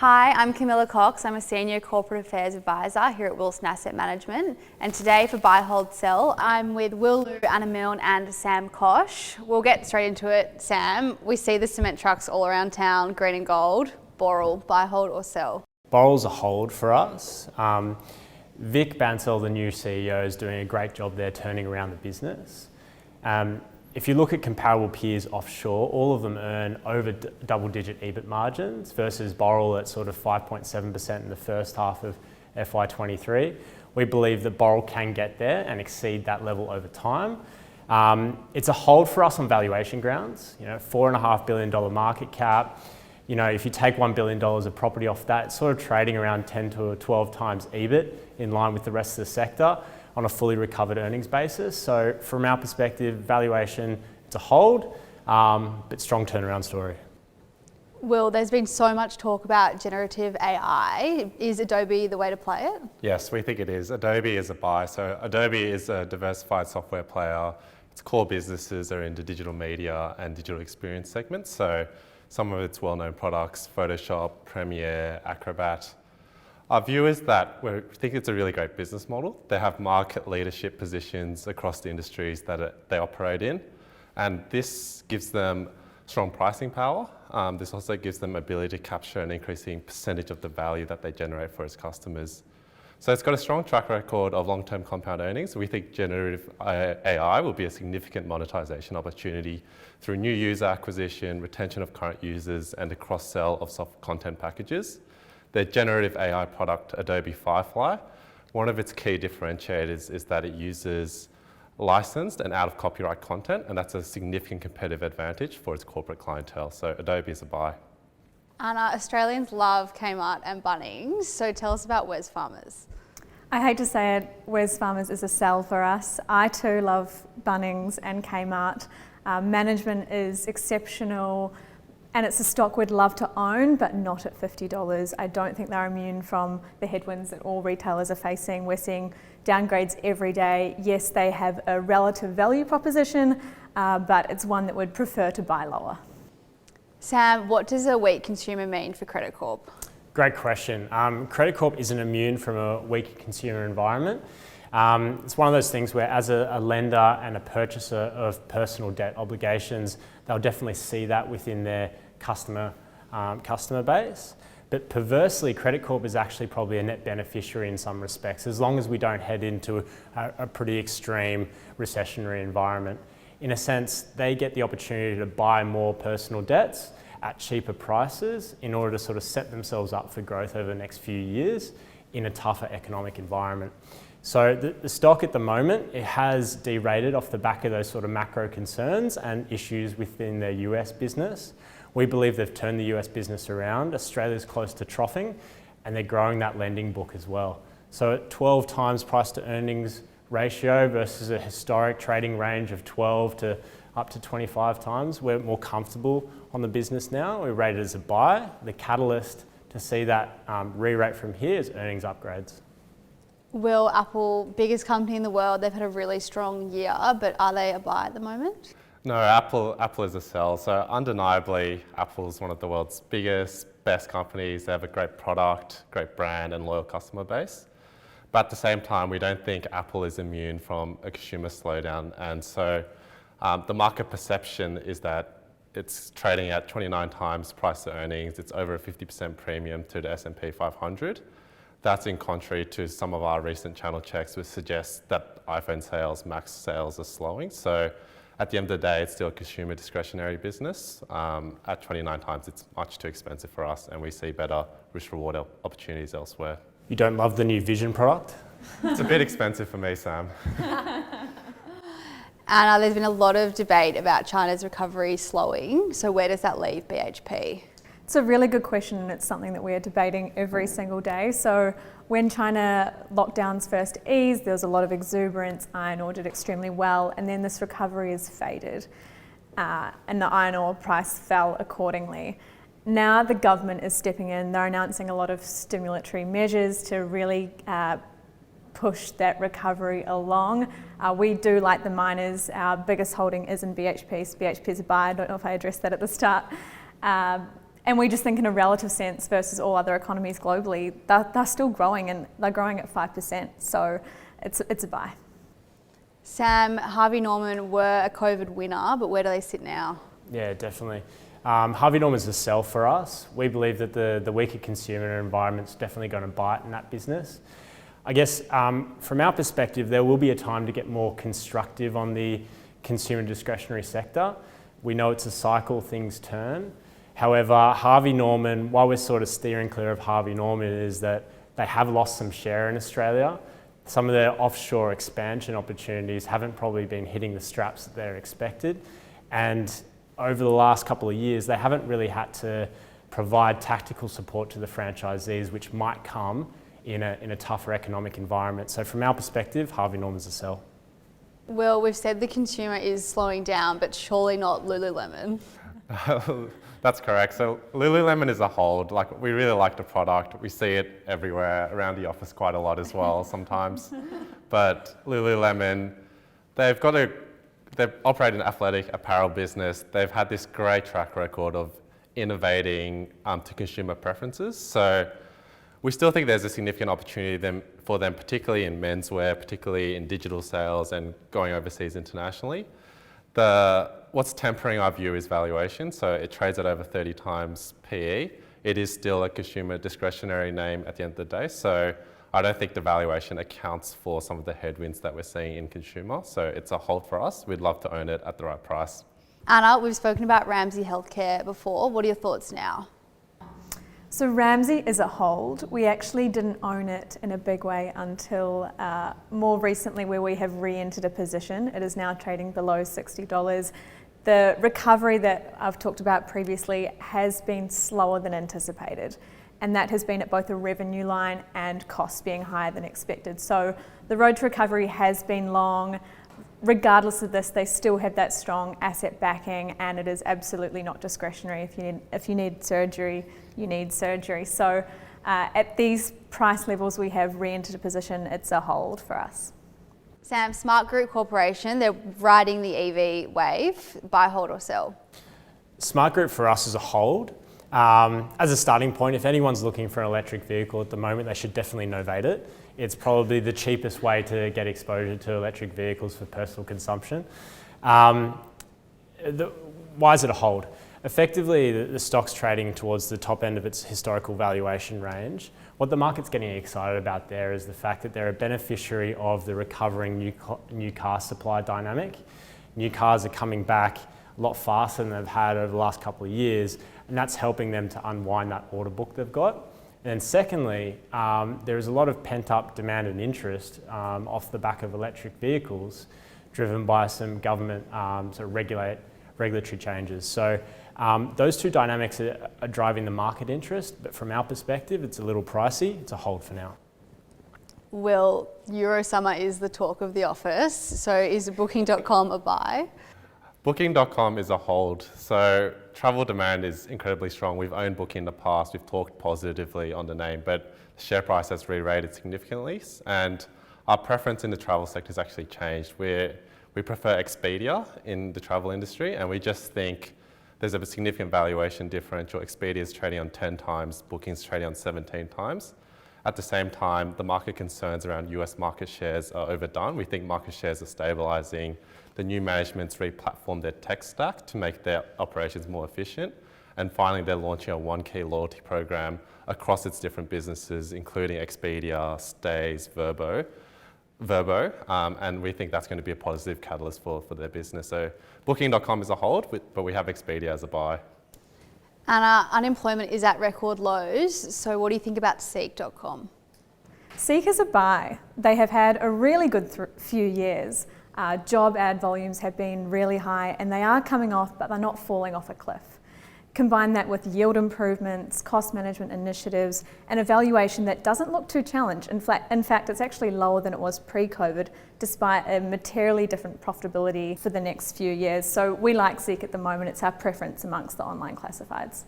Hi, I'm Camilla Cox. I'm a Senior Corporate Affairs Advisor here at Wilson Asset Management. And today for Buy, Hold, Sell, I'm with Will Liu, Anna Milne and Sam Koch. We'll get straight into it. Sam, we see the cement trucks all around town, green and gold. Boral, buy, hold or sell? Boral's a hold for us. Vic Bansal, the new CEO, is doing a great job there turning around the business. If you look at comparable peers offshore, all of them earn over double-digit EBIT margins versus Boral at sort of 5.7% in the first half of FY23. We believe that Boral can get there and exceed that level over time. It's a hold for us on valuation grounds. $4.5 billion market cap. If you take $1 billion of property off that, it's sort of trading around 10 to 12 times EBIT in line with the rest of the sector on a fully recovered earnings basis. So from our perspective, valuation, it's a hold, but strong turnaround story. Will, there's been so much talk about generative AI. Is Adobe the way to play it? Yes, we think it is. Adobe is a buy. So Adobe is a diversified software player. Its core businesses are in the digital media and digital experience segments. So some of its well-known products, Photoshop, Premiere, Acrobat. Our view is that we think it's a really great business model. They have market leadership positions across the industries that they operate in, and this gives them strong pricing power. This also gives them ability to capture an increasing percentage of the value that they generate for its customers. So it's got a strong track record of long-term compound earnings. We think generative AI will be a significant monetization opportunity through new user acquisition, retention of current users, and the cross-sell of soft content packages. Their generative AI product, Adobe Firefly, one of its key differentiators is that it uses licensed and out-of-copyright content, and that's a significant competitive advantage for its corporate clientele. So Adobe is a buy. Anna, Australians love Kmart and Bunnings, so tell us about Wesfarmers. I hate to say it, Wesfarmers is a sell for us. I too love Bunnings and Kmart. Management is exceptional. And it's a stock we'd love to own, but not at $50. I don't think they're immune from the headwinds that all retailers are facing. We're seeing downgrades every day. Yes, they have a relative value proposition, but it's one that would prefer to buy lower. Sam, what does a weak consumer mean for Credit Corp? Great question. Credit Corp isn't immune from a weak consumer environment. It's one of those things where as a lender and a purchaser of personal debt obligations, they'll definitely see that within their customer base. But perversely, Credit Corp is actually probably a net beneficiary in some respects, as long as we don't head into a pretty extreme recessionary environment. In a sense, they get the opportunity to buy more personal debts at cheaper prices in order to sort of set themselves up for growth over the next few years in a tougher economic environment. So the stock at the moment, it has derated off the back of those sort of macro concerns and issues within their US business. We believe they've turned the US business around. Australia's close to troughing and they're growing that lending book as well. So at 12 times price to earnings ratio versus a historic trading range of 12 to up to 25 times, we're more comfortable on the business now. We're rated as a buy. The catalyst to see that re-rate from here is earnings upgrades. Will, Apple, biggest company in the world, they've had a really strong year, but are they a buy at the moment? No, Apple is a sell. So undeniably, Apple is one of the world's biggest, best companies. They have a great product, great brand, and loyal customer base. But at the same time, we don't think Apple is immune from a consumer slowdown. And so the market perception is that it's trading at 29 times price to earnings. It's over a 50% premium to the S&P 500. That's in contrary to some of our recent channel checks, which suggest that iPhone sales, Mac sales are slowing. So at the end of the day, it's still a consumer discretionary business. At 29 times, it's much too expensive for us, and we see better risk-reward opportunities elsewhere. You don't love the new Vision product? It's a bit expensive for me, Sam. Anna, there's been a lot of debate about China's recovery slowing. So where does that leave BHP? It's a really good question, and it's something that we are debating every single day. So when China lockdowns first eased, there was a lot of exuberance. Iron ore did extremely well, and then this recovery has faded, and the iron ore price fell accordingly. Now the government is stepping in. They're announcing a lot of stimulatory measures to really push that recovery along. We do like the miners. Our biggest holding is in BHP, so BHP is a buy. I don't know if I addressed that at the start. And we just think in a relative sense versus all other economies globally, they're still growing, and they're growing at 5%. So it's a buy. Sam, Harvey Norman were a COVID winner, but where do they sit now? Yeah, definitely. Harvey Norman's a sell for us. We believe that the weaker consumer environment's definitely going to bite in that business. I guess from our perspective, there will be a time to get more constructive on the consumer discretionary sector. We know it's a cycle, things turn. However, Harvey Norman, while we're sort of steering clear of Harvey Norman, is that they have lost some share in Australia. Some of their offshore expansion opportunities haven't probably been hitting the straps that they're expected. And over the last couple of years, they haven't really had to provide tactical support to the franchisees, which might come in a tougher economic environment. So from our perspective, Harvey Norman's a sell. Well, we've said the consumer is slowing down, but surely not Lululemon. That's correct. So Lululemon is a hold. Like, we really like the product. We see it everywhere, around the office quite a lot as well sometimes. But Lululemon, they operate an athletic apparel business. They've had this great track record of innovating to consumer preferences. So we still think there's a significant opportunity for them, particularly in menswear, particularly in digital sales and going overseas internationally. What's tempering our view is valuation. So it trades at over 30 times PE. It is still a consumer discretionary name at the end of the day. So I don't think the valuation accounts for some of the headwinds that we're seeing in consumer. So it's a hold for us. We'd love to own it at the right price. Anna, we've spoken about Ramsay Healthcare before. What are your thoughts now? So Ramsay is a hold. We actually didn't own it in a big way until more recently, where we have re-entered a position. It is now trading below $60. The recovery that I've talked about previously has been slower than anticipated, and that has been at both a revenue line and costs being higher than expected. So the road to recovery has been long. Regardless of this, they still have that strong asset backing, and it is absolutely not discretionary. If you need surgery, you need surgery. So at these price levels, we have re-entered a position. It's a hold for us. Sam, Smart Group Corporation, they're riding the EV wave. Buy, hold or sell? Smart Group for us is a hold. As a starting point, if anyone's looking for an electric vehicle at the moment, they should definitely novate it. It's probably the cheapest way to get exposure to electric vehicles for personal consumption. Why is it a hold? Effectively, the stock's trading towards the top end of its historical valuation range. What the market's getting excited about there is the fact that they're a beneficiary of the recovering new car supply dynamic. New cars are coming back a lot faster than they've had over the last couple of years, and that's helping them to unwind that order book they've got. And then secondly, there is a lot of pent-up demand and interest off the back of electric vehicles, driven by some government sort of regulatory changes. So those two dynamics are driving the market interest, but from our perspective, it's a little pricey. It's a hold for now. Well, Eurosummer is the talk of the office, so is Booking.com a buy? Booking.com is a hold. So travel demand is incredibly strong. We've owned Booking in the past. We've talked positively on the name, but the share price has re-rated significantly. And our preference in the travel sector has actually changed. We prefer Expedia in the travel industry, and we just think there's a significant valuation differential. Expedia is trading on 10 times, Booking's trading on 17 times. At the same time, the market concerns around US market shares are overdone. We think market shares are stabilising. The new management's re-platformed their tech stack to make their operations more efficient. And finally, they're launching a one key loyalty program across its different businesses, including Expedia, Stays, Verbo. And we think that's going to be a positive catalyst for their business. So Booking.com is a hold, but we have Expedia as a buy. Anna, unemployment is at record lows, so what do you think about Seek.com? Seek is a buy. They have had a really good few years. Job ad volumes have been really high, and they are coming off, but they're not falling off a cliff. Combine that with yield improvements, cost management initiatives, and a valuation that doesn't look too challenged. In fact, it's actually lower than it was pre-COVID, despite a materially different profitability for the next few years. So we like Seek at the moment. It's our preference amongst the online classifieds.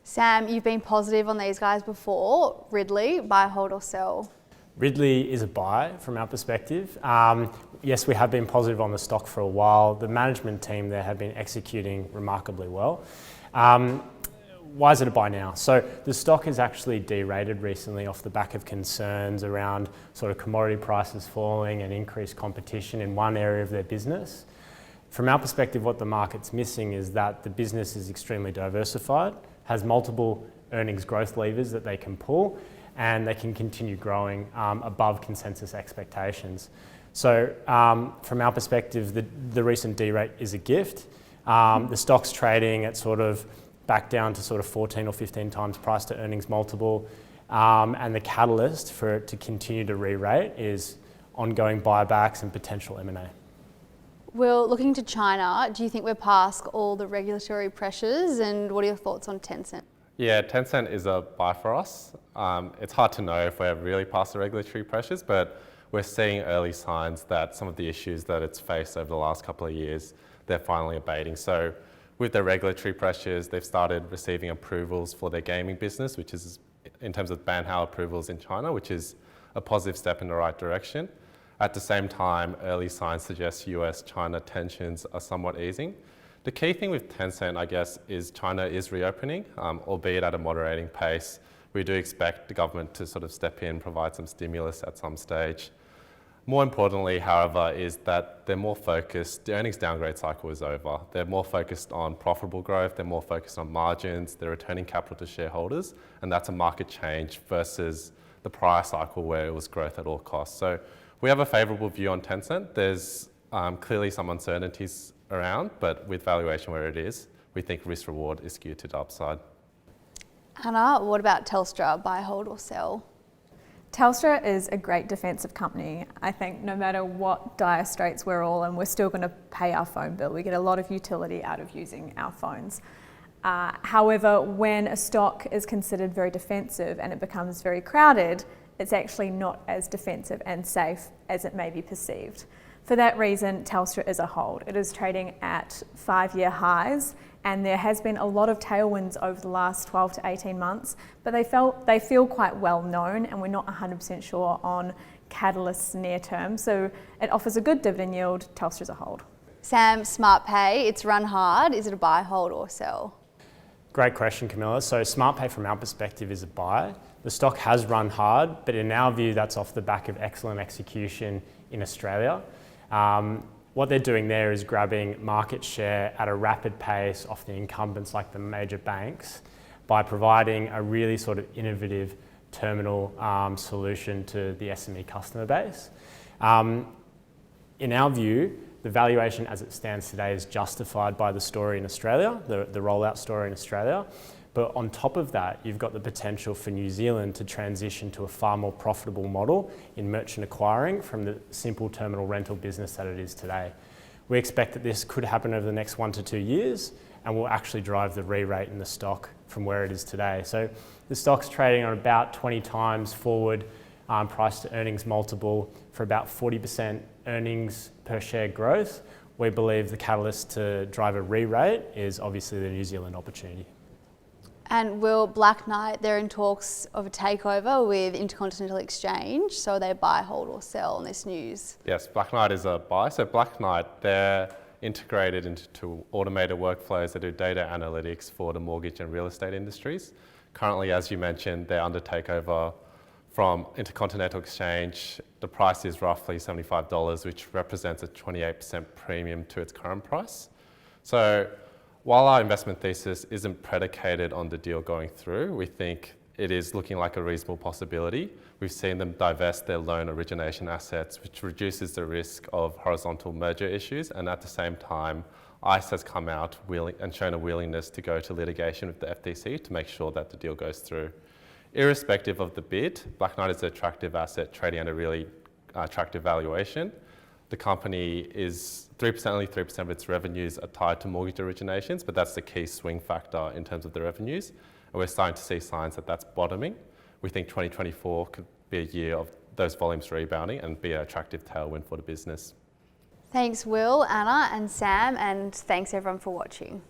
Sam, you've been positive on these guys before. Ridley, buy, hold or sell? Ridley is a buy from our perspective. Yes, we have been positive on the stock for a while. The management team there have been executing remarkably well. why is it a buy now? So the stock is actually derated recently off the back of concerns around sort of commodity prices falling and increased competition in one area of their business. From our perspective, what the market's missing is that the business is extremely diversified, has multiple earnings growth levers that they can pull, and they can continue growing above consensus expectations. So from our perspective, the recent D-rate is a gift. The stock's trading at sort of back down to sort of 14 or 15 times price to earnings multiple. And the catalyst for it to continue to re-rate is ongoing buybacks and potential M&A. Will, looking to China, do you think we're past all the regulatory pressures, and what are your thoughts on Tencent? Yeah, Tencent is a buy for us. It's hard to know if we're really past the regulatory pressures, but we're seeing early signs that some of the issues that it's faced over the last couple of years, they're finally abating. So with the regulatory pressures, they've started receiving approvals for their gaming business, which is in terms of Banhao approvals in China, which is a positive step in the right direction. At the same time, early signs suggest US-China tensions are somewhat easing. The key thing with Tencent, I guess, is China is reopening, albeit at a moderating pace. We do expect the government to sort of step in, provide some stimulus at some stage. More importantly, however, is that they're more focused, the earnings downgrade cycle is over. They're more focused on profitable growth, they're more focused on margins, they're returning capital to shareholders, and that's a market change versus the prior cycle where it was growth at all costs. So we have a favourable view on Tencent. There's clearly some uncertainties around, but with valuation where it is, we think risk reward is skewed to the upside. Anna, what about Telstra? Buy, hold or sell? Telstra is a great defensive company. I think no matter what dire straits we're all in, we're still going to pay our phone bill. We get a lot of utility out of using our phones. However, when a stock is considered very defensive and it becomes very crowded, it's actually not as defensive and safe as it may be perceived. For that reason, Telstra is a hold. It is trading at 5-year highs, and there has been a lot of tailwinds over the last 12 to 18 months, but they feel quite well known, and we're not 100% sure on catalysts near term. So it offers a good dividend yield. Telstra's a hold. Sam, Smartpay, it's run hard. Is it a buy, hold or sell? Great question, Camilla. So Smartpay from our perspective is a buy. The stock has run hard, but in our view, that's off the back of excellent execution in Australia. What they're doing there is grabbing market share at a rapid pace off the incumbents like the major banks by providing a really sort of innovative terminal solution to the SME customer base. In our view, the valuation as it stands today is justified by the story in Australia, the rollout story in Australia. But on top of that, you've got the potential for New Zealand to transition to a far more profitable model in merchant acquiring from the simple terminal rental business that it is today. We expect that this could happen over the next 1 to 2 years and will actually drive the re-rate in the stock from where it is today. So the stock's trading on about 20 times forward price to earnings multiple for about 40% earnings per share growth. We believe the catalyst to drive a re-rate is obviously the New Zealand opportunity. And will Black Knight, they're in talks of a takeover with Intercontinental Exchange, so are they buy, hold or sell on this news? Yes, Black Knight is a buy. So Black Knight, they're integrated into automated workflows that do data analytics for the mortgage and real estate industries. Currently, as you mentioned, they're under takeover from Intercontinental Exchange. The price is roughly $75, which represents a 28% premium to its current price. So while our investment thesis isn't predicated on the deal going through, we think it is looking like a reasonable possibility. We've seen them divest their loan origination assets, which reduces the risk of horizontal merger issues. And at the same time, ICE has come out and shown a willingness to go to litigation with the FTC to make sure that the deal goes through. Irrespective of the bid, Black Knight is an attractive asset trading at a really attractive valuation. The company is only 3% of its revenues are tied to mortgage originations, but that's the key swing factor in terms of the revenues. And we're starting to see signs that that's bottoming. We think 2024 could be a year of those volumes rebounding and be an attractive tailwind for the business. Thanks, Will, Anna and Sam, and thanks everyone for watching.